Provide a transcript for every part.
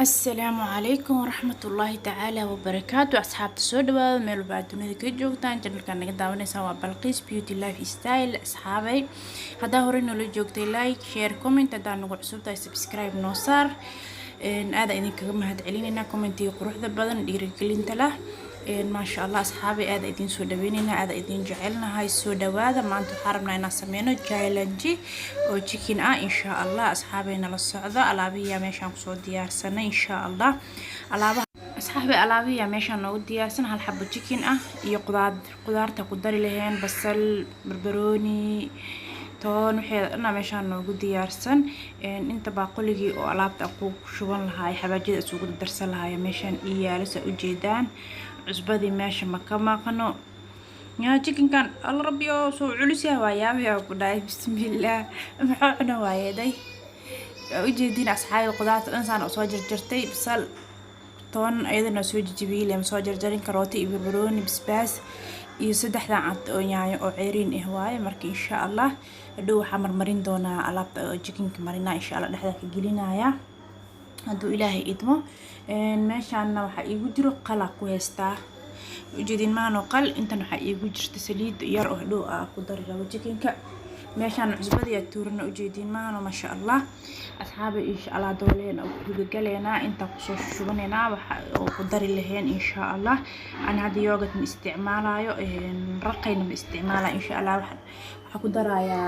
السلام عليكم ورحمة الله تعالى وبركاته. أصحاب السوداء ميلو بعد دنيا كجوجتان جنرال كان نقدر نسوي بلقيس بيوتي لايف ستايل. أصحابي هذا هو إنه لو جوجتي لايك شير كومنت هذا نقول عصوبة سبسكرايب نوصار إن هذا إني كمان هاد علينا كومنتي قروح ذا بدن ديركلين تلا إن ما شاء الله أصحابي هذا إدين سوداويننا هذا إدين جعلنا هاي السوداء هذا ما أنتم حاربنا إنا سمينه جايلنجي أو تشيكين إن شاء الله أصحابي إن الصعدة ألعابية ماشان صود ديار سنة إن شاء الله ألعاب أصحابي ألعابية ماشان نود ديار سنة هالحبة تشيكين يقدر تقدري لهن بصل بربروني toon waxay meeshaan noogu diyaarsan inta baaquligii oo alaabta ku shuban lahaa xabaajida isugu darsan lahaa meeshaan iyaalisa u jeedaan cusbadii meesha ma ka maqno yaa chicken kan al rabbiyo soo culisay waayaa ku dhaay bismillaah maxaa cuna waayeeday u jeedin asxaabay qudaarta insaan oo soo jarjartay bisal toon ayadana soo jijibiyay lama soo jarjarin karooti iyo barbarooni basbaas iyo saddexdan cad oo yaanyo oo ceeriin ah waaye marka insha Allah hadhow waxaan marmarin doonaa alaabta oo chickenka marina insha Allah dhexda ka gelinaya haduu Ilaahay idmo meeshaan waxa iigu jiro qala ku heystaa ujeedin maano qal intan waxa iigu jirta saliid yar oo hadhow ku dari rabo chickenka meeshaan cusbada tuurna ujeedin maano ma sha Allah asxaabi insha Allah dooleena oo ku galeena inta ku soo shubanayna waxa ku dari laheen insha Allah aan hada yogurt ma isticmaalayo raqayna ma isticmaala insha Allah waxa ku daraya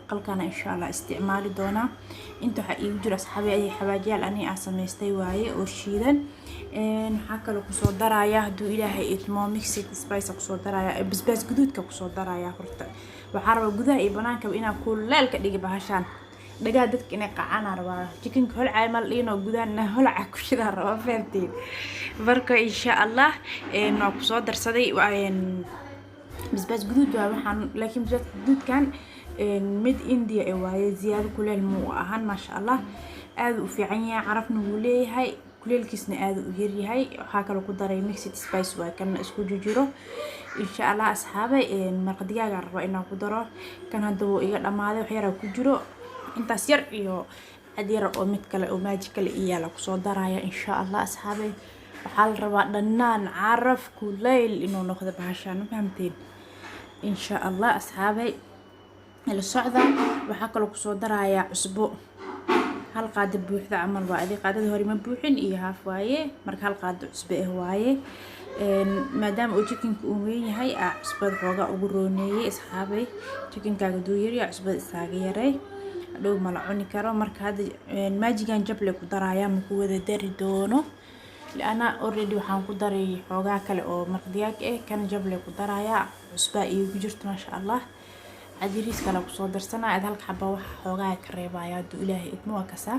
qalkana insha Allah isticmaali doona inta waxa iigu jiro asxaabi ay xawaajiyaal ani sameystay waaye oo shiidan waxa kale ku soo daraya haduu Ilaahay idmo mixed spice ku soo daraya basbaas guduudka ku soo daraya horta waxa rabo gudaha iyo banaanka inaan kuleel ka dhigi bahashan dhagaa dadka inay qacana rabaa chickenka hol caymal dhino gudaha holaca ku shida rabaa faantiin marka insha Allah noo ku soo darsaday basbaas guduud waxaan laakiin basbaas guduudkan mid India ee waaye ziyaado kuleel mu ahan ma sha Allah aad u fiican yahay carafna uu leeyahay kuleelkiisna aad u yar yahay waxa kale ku daray mixed spice waa kan isku jiro insha Allah asxaabay marqadiyaaga rabo inaan ku daro kan hadoo iga dhamaaday wax yar ku jiro intaas yar iyo adeer oo mid kale oo magical iyo la ku soo daraya insha Allah asxaabay waxa la rabaa dhanaan caraf kuleel inuu noqdo bahashan fahamteen insha Allah asxaabay la socda waxa kale ku soo daraya cusbo hal qaado buuxda amal waa adii qaadada hore ma buuxin iyo haaf waaye marka hal qaado cusbo ah waaye maadaama uu chickenka uu weyn yahay cusbada xooga ugu rooneeyay asxaabay chickenkaaga duu yar iyo cusbada isaaga yaray hadhow ma la cuni karo marka hada maajigan jable ku daraya ma ku wada dari doono لأنا already waxaan ku daray xoogaa kale oo marqadiyaag ah kan jable ku daraya cusba iyo gujirta ma sha Allah adiris kala ku soo darsanaa halka xabba wax xoogaa ka reebaya duu Ilaahay idmo waa kasa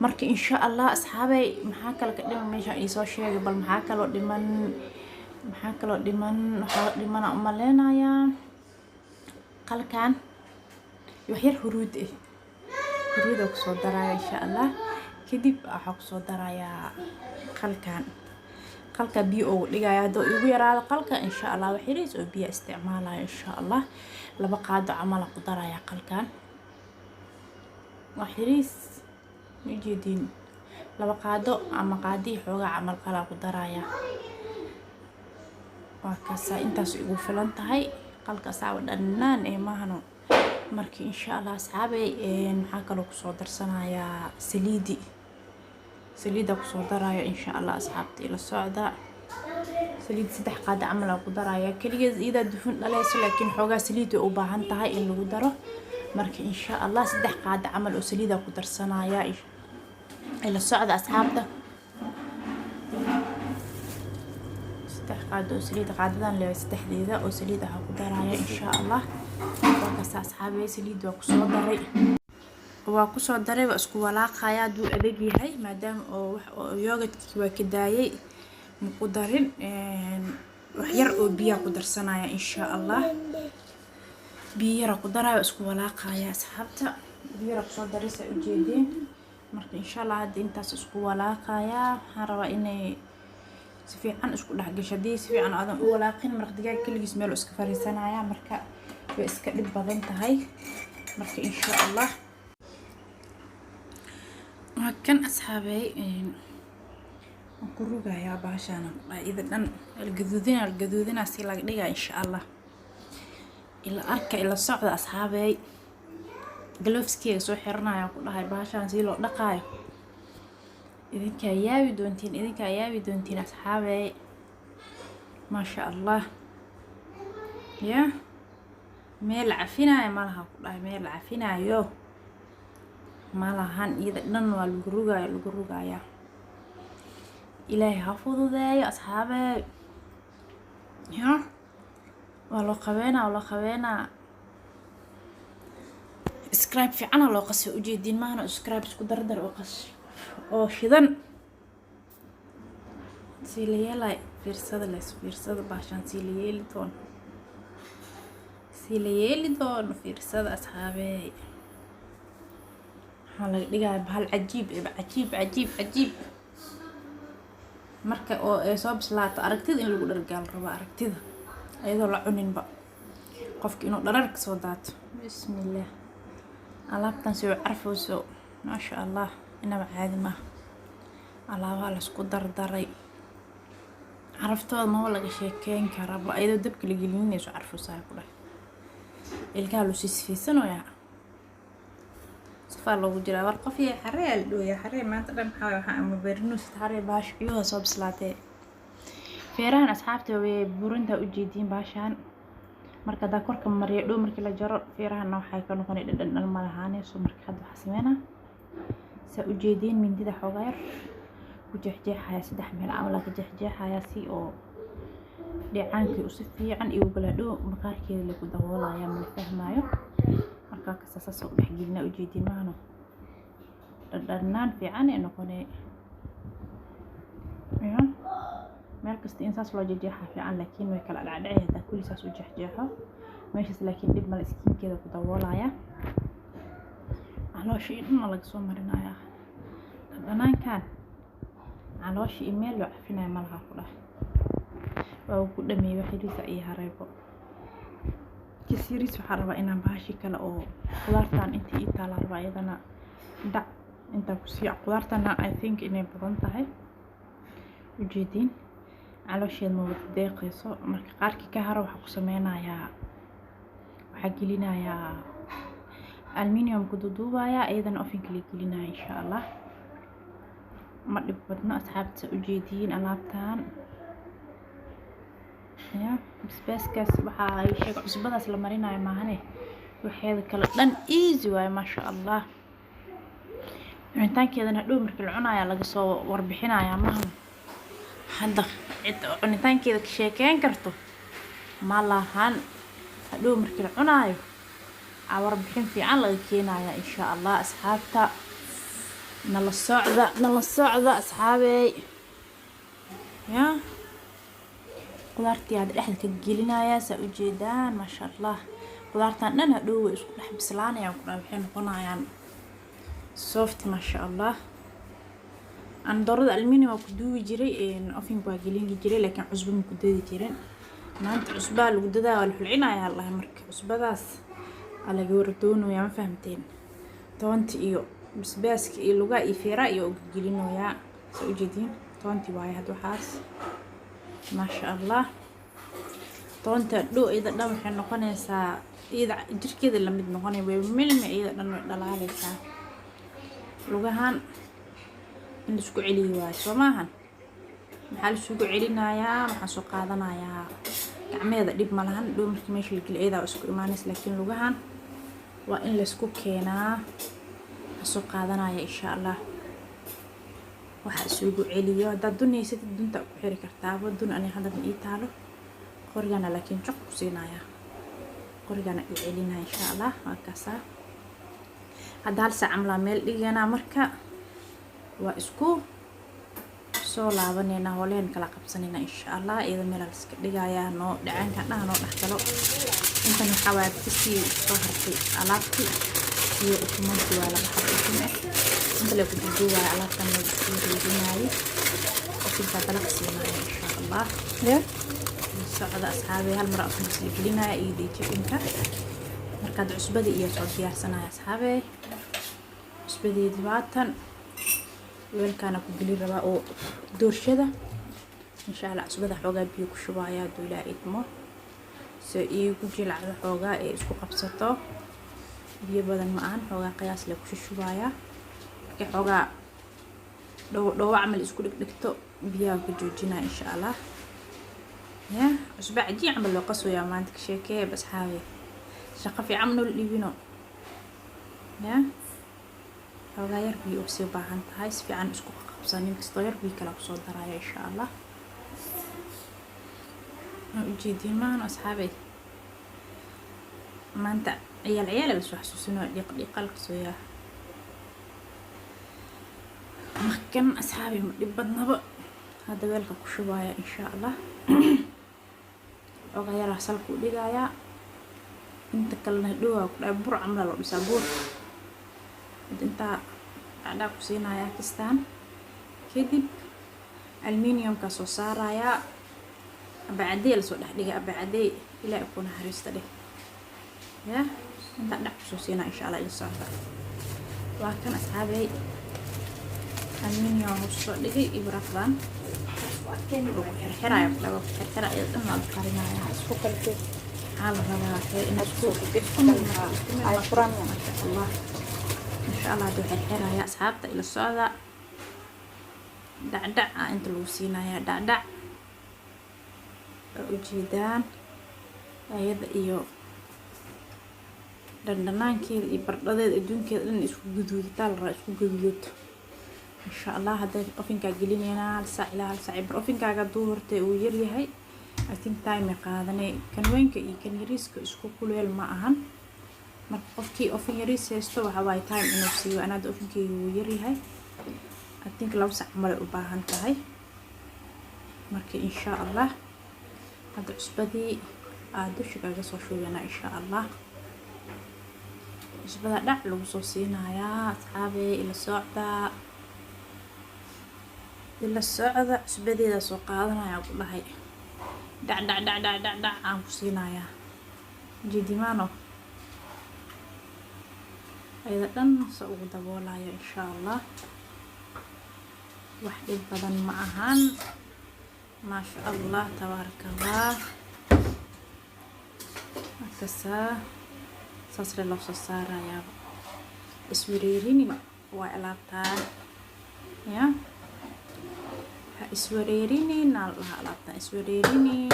marka insha Allah asxaabay maxaa kale ka dhiman meesha ay soo sheegay bal maxaa kale dhiman u maleenaya qalkan wax yar huruud ku soo daraya insha Allah kadib waxa ku soo daraya qalka biyo oo dhigaya hadoo igu yaraado qalka insha Allah wax yariis oo biyo isticmaalaya insha Allah laba qaado amal ku daraya qalkan wax yariis mijeedin laba qaado ama qaadi xooga amal qala ku daraya waa kaasa intaas ugu filan tahay qalka saaw dhanaan ee maahno marka insha Allah asxaabay waxa kale ku soo darsanaya saliida ku soo daraya insha Allah asxaabtii la socda saliid saddex qaado amal ku daraya kaliya ida dufan dhalayso laakiin xoogaa saliid u baahan tahay in lagu daro marka insha Allah saddex qaado amal oo saliida ku darsanaya la socda asxaabta saddex qaado saliid qaadadan la saddexdeeda oo saliida ku daraya insha Allah waa asxaabay saliid waa ku soo daray waa ku soo daray waa isku walaaqaya duu adag yahay maadaama oo yogurtka waa ka daayay ku darin wax yar oo biyo ku darsanaya insha Allah biyo ku daraya isku walaaqaya asxaabta biyo ku soo daraysa u jeedin marka insha Allah hadda intaas isku walaaqaya waxaan rabaa inay si fiican isku dhaxgasho si fiican aadan u walaaqin marqadiga kaligiis meel iska fariisanaya marka way iska dhib badan tahay marka insha Allah كان أصحابي وكروجا يا باشا أنا إذا دن الجذوذين أسيلك دقيقة إن شاء الله إلى أركا إلى الصعد أصحابي جلوفسكي سو حرنا يا كل هاي باشا نزيلو دقاي إذنك ياوي دونتين أصحابي ما شاء الله يا ميل عفينا ما لها كل هاي ميل عفينا يو ما لهان إذا دن والجروجا يا إلهي حفظه ذا يا أصحابي يا والله قبينا سكرايب في عنا لو قصي وجيدين ما هنا سكرايب اسكو دردر وقص أو شذن سيليالا فيرسادة باشان سيليالي دون فيرسادة أصحابي هلا دقاي بهال عجيب marka oo ay soo bislaato aragtida in lagu dhargaal rabo aragtida ayadoo la cunin ba qofka inuu dharar ka soo daato bismillaah alaabtan soo carfayso ma sha Allah inaba caadi ma alaabaha la isku dardaray caraftooda ma laga sheekeyn kara ba ayadoo dabka la gelinayso carfaysaa ku dhahay ilkaha lu sisfiisanayaa صفار لو جرا ورقة فيها حريل دويا حريل ما تقدر محاول ما برنوس حريل باش عيوها صوب سلاتي فيران أصحابتي وبورنتا وجيدين باشان مركا دا كوركا مريا دو مركا لا جرر فيران نوحاي كانو كوني ددن المالهاني سو مركا حد حسمينا سأجيدين من ديدا حغير وجحجيحها سدح ميل عملا كجحجيحها سي او ديعانكي وصفي عن ايو بلادو مقاركي اللي كدهولا يا من فهمايو كاساسو دحجينا ujeedin maano dharnaan fiican ee noqonay ya meel kasta insaas loo jeexaa fiican laakiin way kala dhacdhacayda kulli saas u jeexjeexo meeshas laakiin dib mal iskinkeeda ku daboolaya caloosh in laga soo marinaya dhanaankan caloosh email loo cafinay malaha ku dhahay waa ku dhameeyay xiriisa iyo hareebo كسيريس وحربا إنا باشي كلا أو قدرتان إنتي إيطالا ربا إيضانا دع إنتا كسيع قدرتانا I think إني بضانتاهي وجيدين على شيء الموضوع ديقيسو مركا قاركي كهارا وحاكو سمينا يا وحاقلينا يا ألمنيوم كدودوبا يا أيضا أوفين كلينا إن شاء الله مرد بدنا أصحابتا وجيدين ألابتان يا بس كاس waxaa ay sheeg cusbadaas la marinayo maahane waxeeda kala dhan easy way ma sha Allah cunitaankeedana dhow markii la cunayo laga soo warbixinayo maaha hadda cunitaankeeda ka sheekeyn karto ma lahan dhow markii la cunayo warbixin fiican laga keenayo insha Allah asxaabta nala socda asxaabey ya qudaartii aad dhexda ka gelinaya sa u jeedaan ma sha Allah qudaartan dhan hadhow way isku dhex bislaanayaan ku waxay noqonayaan soft ma sha Allah aan doorada aluminium ku duubi jiray oven waa gelin jiray laakiin cusbo ma ku dadi jirin maanta cusba lagu dadaa wal xulcinaya Allah marka cusbadaas ala goordoono ma fahamteen toonti iyo basbaaska iyo luga iyo feera iyo gelinoya sa u jeedin toonti waay had waxaas ما شاء الله طونت دو إذا دم حنا قنيسا إذا جر كذا لما نقني بملم إذا دلاليسا لوجهان إن سوق علي واش وماهن محل سوق علينا يا محل سوق هذانا يا كعمية ديب ملهن دو مش ماشي الكل إذا وسوق إيمانس لكن لوجهان وإن لسوق كنا سوق هذانا يا إن شاء الله waxa isugu celiyo dad dunaysid dunta ku xiri kartaa wadun ani hadda ii taalo qorigana laakiin joq ku siinaya qorigana ii celinaya insha Allah markaasa hadda hal saac amla meel dhigana marka waa isku soo laabanayna hooleen kala qabsanayna insha Allah iyada meel la iska dhigaya noo dhacanka dhaano dhaxtalo intan xawaabtiisi soo hartay alaabtii iyo ukumanti waa la baxay انت لو كنت جوا على قناه الفيديو وكنت طلعت سينا ان شاء الله يا السعد اصحابي هالمره كنت لنا ايدي تشينك مركز عصبدي iyo soo diyaarsanahay asxaabe cusbadii dibaatan weelkaana ku geli rabaa oo doorshada insha Allah cusbada xoogaa biyo ku shubaya haduu Ilaahay idmo si iigu jilacdo xoogaa ee isku qabsato biyo badan ma aan xoogaa qiyaas leh ku shubaya markii xoogaa dhow amal isku dhigto biyaha ku joojina insha Allah ya cusba cajiin amal loo qasoya maanta ka sheekay bas xaawi shaqo fiican noo dhibino ya xoogaa yar biyo u sii baahan tahay si fiican isku qabsanin kasto yar biyo kala ku soo daraya insha Allah ujeedin maan asxaabay maanta ciyaal bas wax xasuusino dhiiqal qasoya markan asxaabay ma dhib badnaba hada weelka ku shubaya insha Allah xoogaa yar salku dhigaya inta kalena dhawaa ku dhaay bur camal loo dhisaa bur inta ada ku siinaya kistaan kadib aluminium ka soo saaraya abacadeel soo dhaxdhiga abacadee ilaa ku naxariista dheh ya inta dhac soo siinaa insha Allah ila socda waa kan asxaabay aluminium soo dhigay ibrafan waa kan lagu xirxirayo lagu xirxirayo dhammaan qarinaya isku qalbi hal rabaa in isku ay quran Allah insha Allah duu xirxiraya asxaabta ila socda dacdac inta lagu siinaya dacdac ujeedaan ayada iyo dandhanaankeeda iyo bardhadeeda adduunkeeda dhan isku guduuditaa la isku guduudo insha Allah hadda ofinka gelinayna hal saac ilaa hal saac ofinkaaga duu hortay uu yar yahay I think time qaadanay kan weynka iyo kan yariiska isku kuleel ma ahan marka qofkii ofin yariis haysto waxa way time inuu siiyo anada ofinkeyga uu yar yahay I think 2 saac mal u baahan tahay marka insha Allah hada cusbadii dusha kaga soo shubana insha Allah cusbada dhac lagu soo siinaya asxaabay ila socda cusbadeeda soo qaadanaya ku dhahay dhac aan ku siinaya jidimaano ayada dhan soo ugu daboolaya insha Allah wax dhib badan ma ahan ما شاء الله تبارك الله هكذا صار له صار يا اسوريريني وعلاقتها يا اسوريريني نالها علاقتها اسوريريني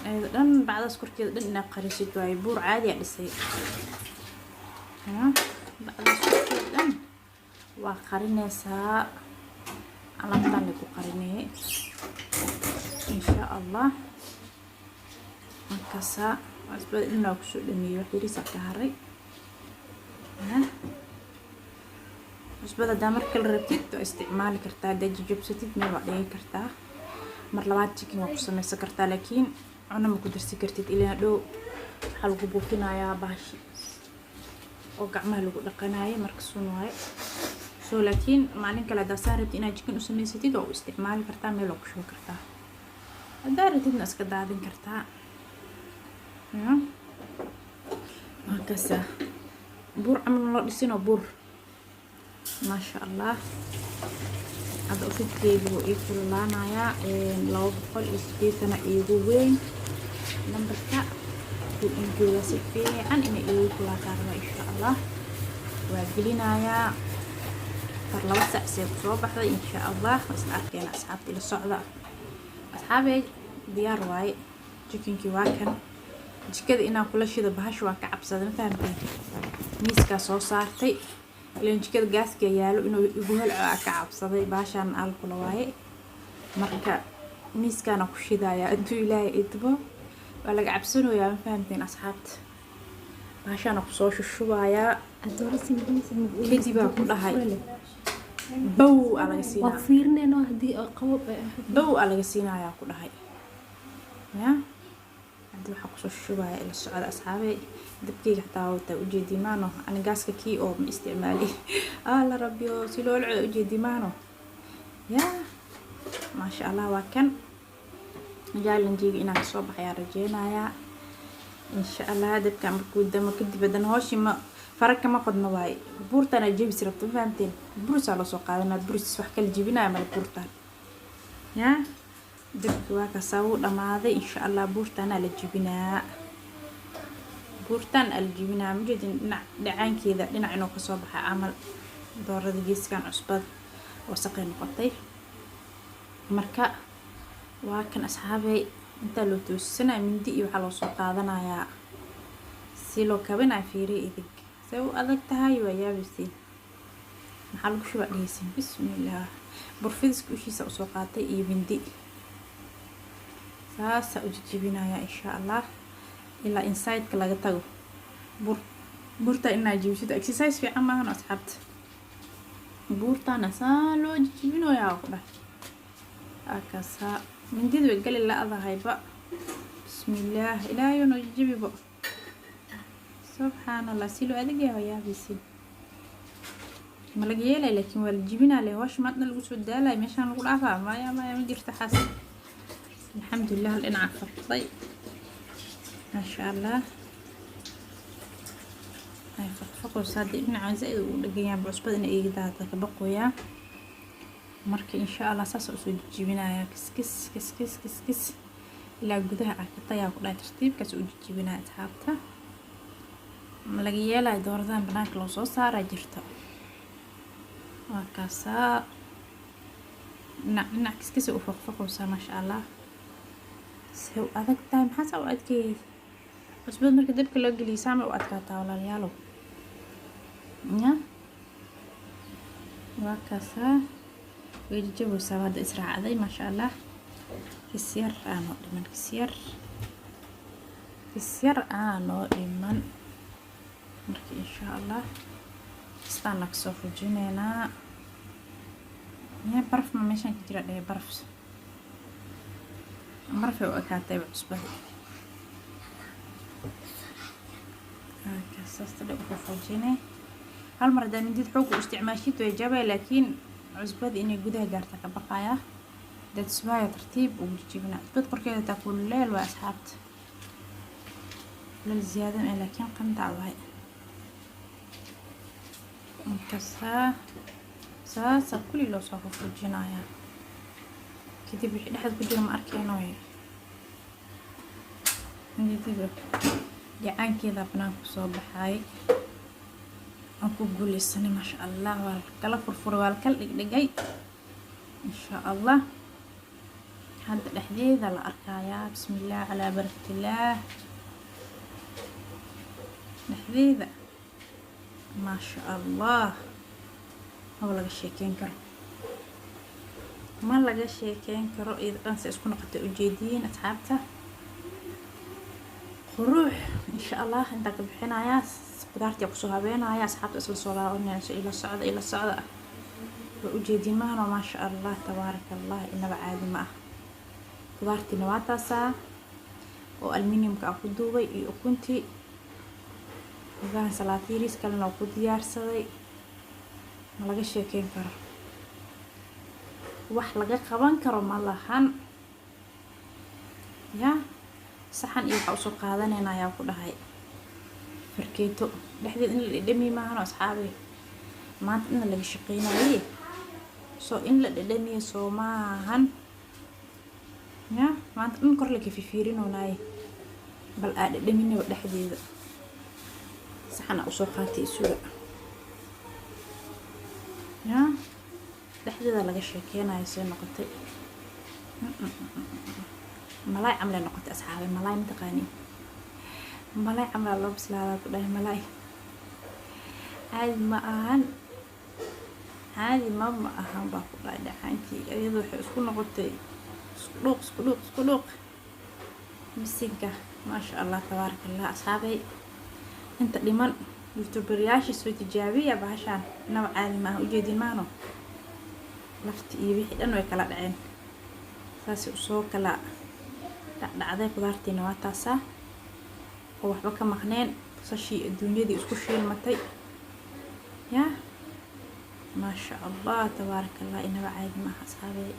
ايضا بعد اذكر كذا انها قريسيت واي بور عادي على ها بعد اذكر كذا وقرنيسا alaabtaan lagu qarinay insha Allah markaasa cusbada inaa ku soo dhameeyo xiriisa ka haray cusbada da marka la rabtid oo isticmaali kartaa jajabsatid meel waa dhigi kartaa mar labaad chicken waa ku samaysan kartaa laakiin cuna ma ku darsi kartid ilaa dhow waxa lagu buufinayaa baashi oo gacmaha lagu dhaqanayo marka sun waaye laakiin maalin kale da saarabti inaad chicken u samaysatid oo isticmaali kartaa meel ku shubi kartaa hadaratidna iska daadin kartaa markaasa bur camal loo dhisin oo bur ما شاء الله هذا أفكي يقول لنا يا لو بقول إستيتنا يقولين نمبر كا يقول سفي عن إن يقول لنا إن شاء الله وقلنا يا فرلا سأسيب صوبح إن شاء الله وأصحابي أصحابي للصعدة أصحابي ديار واي chicken كواكن جكده إنا كل شيء بهاش وكعب صدمة فهمتين ميسكا صوصاتي ilaan jikada gaaska yaalo inuu igu helco ka cabsaday baashan alkula waaye marka miiskana ku shidaya intuu Ilaahay idbo waa laga cabsanayaa ma fahamteen asxaabta baashana ku soo shushubaya kadib baa ku dhahay bow alaga siinaa waa fiirnayno hadii qabab bow alaga siinaya ku dhahay ya hadii waxa ku soo shushubaya ila socda asxaabay dabkayga xataa wata ujeedimaano ana gaaska kii oo ma isticmaali la rabbiyo si loo lacdo ujeedimaano ya ma sha Allah waa kan jaalanjiga inaan soo baxaya rajeynaya insha Allah dabka markuu damo kadib badan hooshi ma farag kama qodno waay buurtan ay jebis rabto ma fahamteen buursa la soo qaadanaa buurs wax kala jebinaya mal buurtan yaa dabki waa ka sawu dhamaaday insha Allah buurtan la jebinaa buurtan al jebinaa mujadin dhacaankeeda dhinac inuu ka soo baxay amal doorada geeskan cusbad wasaqay noqotay marka waa kan asxaabay inta loo toosana mindi iyo waxa loo soo qaadanayaa si loo kabina fiiri idig soo adag tahay waa yaabisi maxaa lagu shubaa dhaysin bismillaah burfidisku ushiisa u soo qaatay iyo mindi saasa u jijibinaya insha Allah ilaa inside ka laga tago burta inaa jibisida exercise fiican maahan asxaabta buurtana saa loo jijibinayaa ku dhahay akasa mindidu way gali la-dahayba bismillaah ilaahay noo jijibibo subxaanallah si loo adeegaya waa yaabisin ma laga yeelay laakiin waa la jibinaa le hoosh maadna lagu soo daalay meeshaan lagu dhaafaa maya ma jirta xaas alxamdulilah dhinaca fartay maasha Allah ay farfaqo saadi dhinaca zaid u dhagayaan cusbad in ay daata ka baqoyaa marka insha Allah saas u soo jibinaya kis ilaa gudaha ah ka tayaa ku dhaay tartiibkaas u jibinaya asxaabta ma laga yeelay dooradan banaanka loo soo saaray jirta waa kaasa dhinac kis u farfaqo maasha Allah soo adag tahay maxaa soo adkay cusbad marka dabka loo geliyo saama u adkaataa walaalayaal ya waa kaasa wejigu sawaada israacday maasha Allah kisyar aano dhiman kisyar aano dhiman marka insha Allah istaan ka soo fujinayna ya barf ma meeshan ka jira dhee barf marfa oo akaatay cusbad كاسست اللي أخوفوجينه هالمرة دا من دي حوق استعماشيته إجابة لكن عزباد إني جودها جارتك بقايا دا تسوايا ترتيب وجيبنا عزباد قركيدة تاكل الليل وأصحابت للزيادة لكن قمت عوهي كسا ساسا كل اللي صافو فوجينا يا كده بيحد حد كده ما أركينوه عندي تبغى jacaankeeda banaanku soo baxay aan ku guuleysanay maasha Allah waa kala furfuray waa kala dhigay insha Allah hadda dhexdeeda la arkayaa bismillaah ala barakatillah dhexdeeda maasha Allah waa laga sheekeyn karo ma laga sheekeyn karo idan si isku noqotay ujeediin asxaabta روح إن شاء الله عندك بحنا يا قدرتي أقصها بينا يا أصحاب أصل صلاة الناس إلى الصعدة وأجدي معنا ما شاء الله تبارك الله إن بعد ما قدرتي نواتاسا وألمنيوم كأقدوي وكنتي وكان سلاتيريس كان لو كنت يارسدي ما لقى شيء كين كر wax laga qaban karo ma lahan ya saxan iyo waxa soo qaadanayna ayaa ku dhahay farkeeto dhexdeed in la dhadhami maahan asxaabi maanta in laga shaqeynayo soo in la dhadhamiyo soo maahan ya maanta in kor laga fiirinoonay bal aad dhadhaminay dhexdeeda saxan u soo qaatay suuga ya dhexdeeda laga sheekeynayo soo noqotay ملاي عمله نقطة أصحابي ملاي متقاني ملاي عمله الله بسلالة كلها ملاي هذه ما أهم بقول ده عندي يضح سكون نقطة سكلوق مسكة ما شاء الله تبارك الله أصحابي أنت لمن يوتيوبرياش سوي تجاربية بعشان نوع عالي ما هو جديد مانو لفت يبي لأنه يكلا العين ساسي وصو كلا dhacday qudaartiina waa taasa oo waxba ka maqneen sashi adduunyadii isku shiilmatay ya ma sha Allah tabarakallah inaba caadi ma asxaabay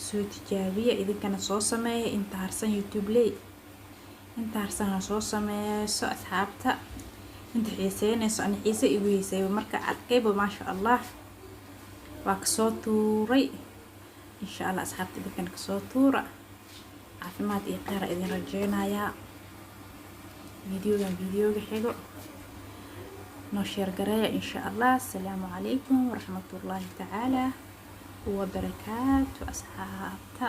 soo tijaabiya idinkana soo sameeyay inta harsan YouTube lay inta harsan soo sameeyay asxaabta inta xiiseynayso ani xiise igu heysay marka arkayba maasha allah waa kasoo tuuray insha allah asxaabta idinkan kasoo tuura caafimaad iyo khayr idin rajeynayaa videoga xigo noo sheer gareeya insha allah. Assalaamu calaykum waraxmatullaahi tacaala wabarakaatu asxaabta.